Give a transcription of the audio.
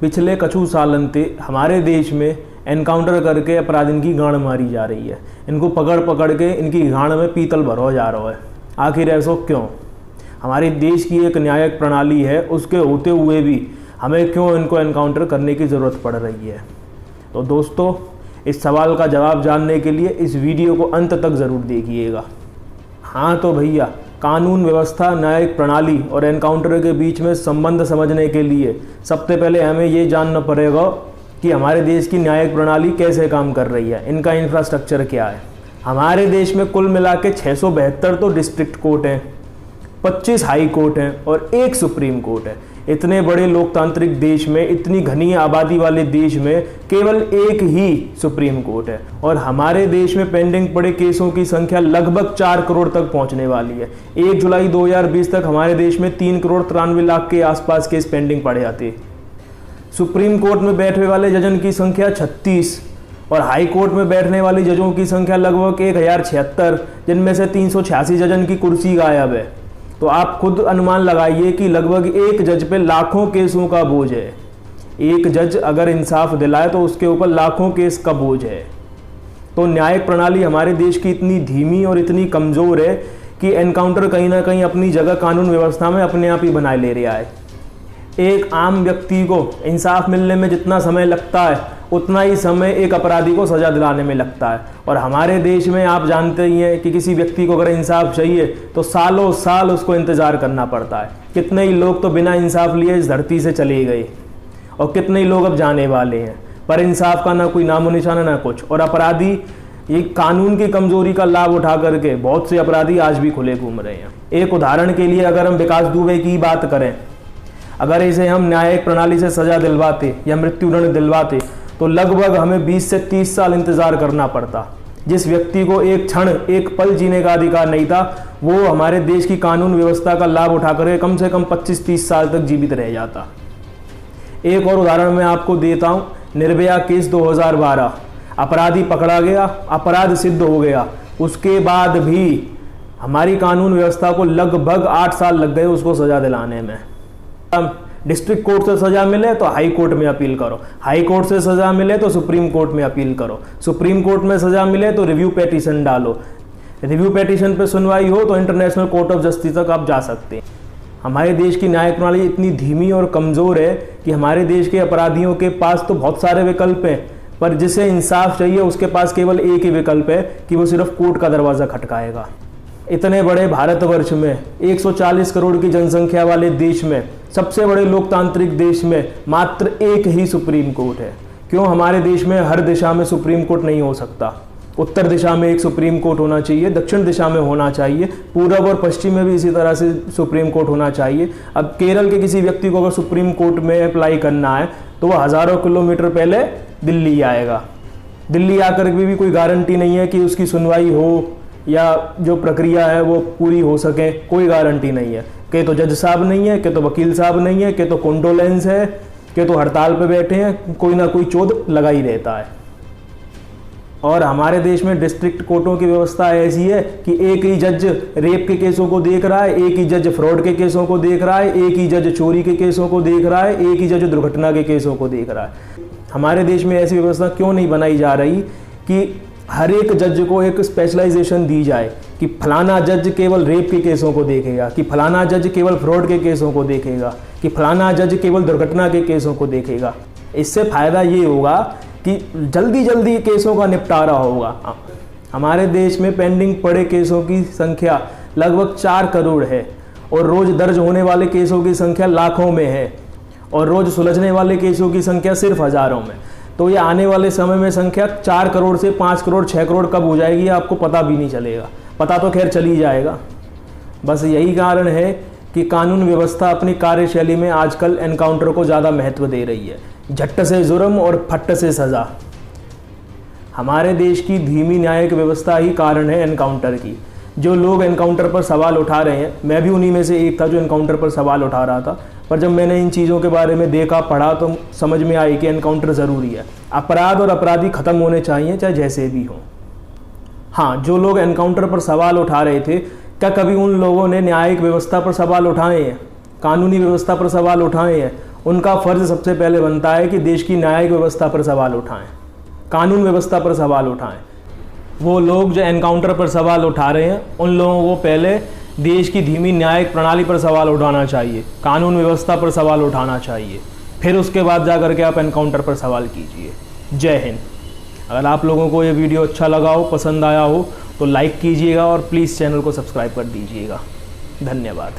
पिछले कछु सालन से हमारे देश में एनकाउंटर करके अपराधियों की गांड मारी जा रही है। इनको पकड़ पकड़ के इनकी गांड में पीतल भरो जा रहा है। आखिर ऐसा क्यों? हमारे देश की एक न्यायिक प्रणाली है, उसके होते हुए भी हमें क्यों इनको एनकाउंटर करने की ज़रूरत पड़ रही है? तो दोस्तों, इस सवाल का जवाब जानने के लिए इस वीडियो को अंत तक ज़रूर देखिएगा। हाँ तो भैया, कानून व्यवस्था, न्यायिक प्रणाली और एनकाउंटर के बीच में संबंध समझने के लिए सबसे पहले हमें ये जानना पड़ेगा कि हमारे देश की न्यायिक प्रणाली कैसे काम कर रही है, इनका इंफ्रास्ट्रक्चर क्या है। हमारे देश में कुल मिला के 672 तो डिस्ट्रिक्ट कोर्ट हैं, 25 हाई कोर्ट हैं और 1 सुप्रीम कोर्ट है। इतने बड़े लोकतांत्रिक देश में, इतनी घनी आबादी वाले देश में केवल 1 ही सुप्रीम कोर्ट है। और हमारे देश में पेंडिंग पड़े केसों की संख्या लगभग 4 करोड़ तक पहुंचने वाली है। 1 जुलाई 2020 तक हमारे देश में 3 करोड़ 93 लाख के आसपास केस पेंडिंग पड़े आते। सुप्रीम कोर्ट में बैठने वाले जजों की संख्या 36 और हाई कोर्ट में बैठने वाली जजों की संख्या लगभग 1076, जिनमें से 386 जजों की कुर्सी गायब है। तो आप खुद अनुमान लगाइए कि लगभग एक जज पे लाखों केसों का बोझ है। एक जज अगर इंसाफ दिलाए तो उसके ऊपर लाखों केस का बोझ है। तो न्यायिक प्रणाली हमारे देश की इतनी धीमी और इतनी कमज़ोर है कि एनकाउंटर कहीं ना कहीं अपनी जगह कानून व्यवस्था में अपने आप ही बनाए ले रहा है। एक आम व्यक्ति को इंसाफ मिलने में जितना समय लगता है, उतना ही समय एक अपराधी को सज़ा दिलाने में लगता है। और हमारे देश में आप जानते ही हैं कि किसी व्यक्ति को अगर इंसाफ चाहिए तो सालों साल उसको इंतज़ार करना पड़ता है। कितने ही लोग तो बिना इंसाफ लिए इस धरती से चले गए और कितने ही लोग अब जाने वाले हैं, पर इंसाफ का ना कोई नामो निशाना ना कुछ। और अपराधी ये कानून की कमज़ोरी का लाभ उठा करके बहुत से अपराधी आज भी खुले घूम रहे हैं। एक उदाहरण के लिए अगर हम विकास दुबे की बात करें, अगर इसे हम न्यायिक प्रणाली से सज़ा दिलवाते या मृत्युदंड दिलवाते तो लगभग हमें 20 से 30 साल इंतज़ार करना पड़ता। जिस व्यक्ति को एक क्षण, एक पल जीने का अधिकार नहीं था, वो हमारे देश की कानून व्यवस्था का लाभ उठाकर कम से कम 25-30 साल तक जीवित रह जाता। एक और उदाहरण मैं आपको देता हूँ। निर्भया केस 2012, अपराधी पकड़ा गया, अपराध सिद्ध हो गया, उसके बाद भी हमारी कानून व्यवस्था को लगभग 8 साल लग गए उसको सज़ा दिलाने में। डिस्ट्रिक्ट कोर्ट से सजा मिले तो हाई कोर्ट में अपील करो, हाई कोर्ट से सजा मिले तो सुप्रीम कोर्ट में अपील करो, सुप्रीम कोर्ट में सजा मिले तो रिव्यू पेटिशन डालो, रिव्यू पेटिशन पे सुनवाई हो तो इंटरनेशनल कोर्ट ऑफ जस्टिस तक आप जा सकते हैं। हमारे देश की न्यायिक प्रणाली इतनी धीमी और कमज़ोर है कि हमारे देश के अपराधियों के पास तो बहुत सारे विकल्प हैं, पर जिसे इंसाफ चाहिए उसके पास केवल एक ही विकल्प है कि वो सिर्फ कोर्ट का दरवाज़ा खटकाएगा। इतने बड़े भारतवर्ष में, 140 करोड़ की जनसंख्या वाले देश में, सबसे बड़े लोकतांत्रिक देश में मात्र 1 ही सुप्रीम कोर्ट है। क्यों हमारे देश में हर दिशा में सुप्रीम कोर्ट नहीं हो सकता? उत्तर दिशा में एक सुप्रीम कोर्ट होना चाहिए, दक्षिण दिशा में होना चाहिए, पूरब और पश्चिम में भी इसी तरह से सुप्रीम कोर्ट होना चाहिए। अब केरल के किसी व्यक्ति को अगर सुप्रीम कोर्ट में अप्लाई करना है तो वह हज़ारों किलोमीटर पहले दिल्ली आएगा। दिल्ली आकर भी कोई गारंटी नहीं है कि उसकी सुनवाई हो या जो प्रक्रिया है वो पूरी हो सके, कोई गारंटी नहीं है। कि तो जज साहब नहीं है, कि तो वकील साहब नहीं है, कि तो कंडोलेंस है, कि तो हड़ताल पे बैठे हैं, कोई ना कोई चोद लगा ही रहता है। और हमारे देश में डिस्ट्रिक्ट कोर्टों की व्यवस्था ऐसी है कि एक ही जज रेप के केसों को देख रहा है, एक ही जज फ्रॉड के केसों को देख रहा है, एक ही जज चोरी के केसों को देख रहा है, एक ही जज दुर्घटना के केसों को देख रहा है। हमारे देश में ऐसी व्यवस्था क्यों नहीं बनाई जा रही कि हर एक जज को एक स्पेशलाइजेशन दी जाए कि फलाना जज केवल रेप के केसों को देखेगा, कि फलाना जज केवल फ्रॉड के केसों को देखेगा, कि फलाना जज केवल दुर्घटना के केसों को देखेगा। इससे फ़ायदा ये होगा कि जल्दी जल्दी केसों का निपटारा होगा। हमारे देश में पेंडिंग पड़े केसों की संख्या लगभग 4 करोड़ है और रोज़ दर्ज होने वाले केसों की संख्या लाखों में है और रोज़ सुलझने वाले केसों की संख्या सिर्फ हज़ारों में। तो ये आने वाले समय में संख्या 4 करोड़ से 5 करोड़ 6 करोड़ कब हो जाएगी आपको पता भी नहीं चलेगा। पता तो खैर चल ही जाएगा। बस यही कारण है कि कानून व्यवस्था अपनी कार्यशैली में आजकल एनकाउंटर को ज़्यादा महत्व दे रही है। झट्ट से जुर्म और फट्ट से सज़ा। हमारे देश की धीमी न्यायिक व्यवस्था ही कारण है एनकाउंटर की। जो लोग एनकाउंटर पर सवाल उठा रहे हैं, मैं भी उन्हीं में से एक था जो एनकाउंटर पर सवाल उठा रहा था, पर जब मैंने इन चीज़ों के बारे में देखा, पढ़ा तो समझ में आई कि एनकाउंटर ज़रूरी है। अपराध और अपराधी ख़त्म होने चाहिए, चाहे जैसे भी हो। हाँ, जो लोग एनकाउंटर पर सवाल उठा रहे थे, क्या कभी उन लोगों ने न्यायिक व्यवस्था पर सवाल उठाए हैं, कानूनी व्यवस्था पर सवाल उठाए हैं उनका फ़र्ज़ सबसे पहले बनता है कि देश की न्यायिक व्यवस्था पर सवाल उठाएं, कानून व्यवस्था पर सवाल उठाएं। वो लोग जो एनकाउंटर पर सवाल उठा रहे हैं, उन लोगों को पहले देश की धीमी न्यायिक प्रणाली पर सवाल उठाना चाहिए, कानून व्यवस्था पर सवाल उठाना चाहिए, फिर उसके बाद जा कर के आप एनकाउंटर पर सवाल कीजिए। जय हिंद। अगर आप लोगों को ये वीडियो अच्छा लगा हो, पसंद आया हो, तो लाइक कीजिएगा और प्लीज़ चैनल को सब्सक्राइब कर दीजिएगा। धन्यवाद।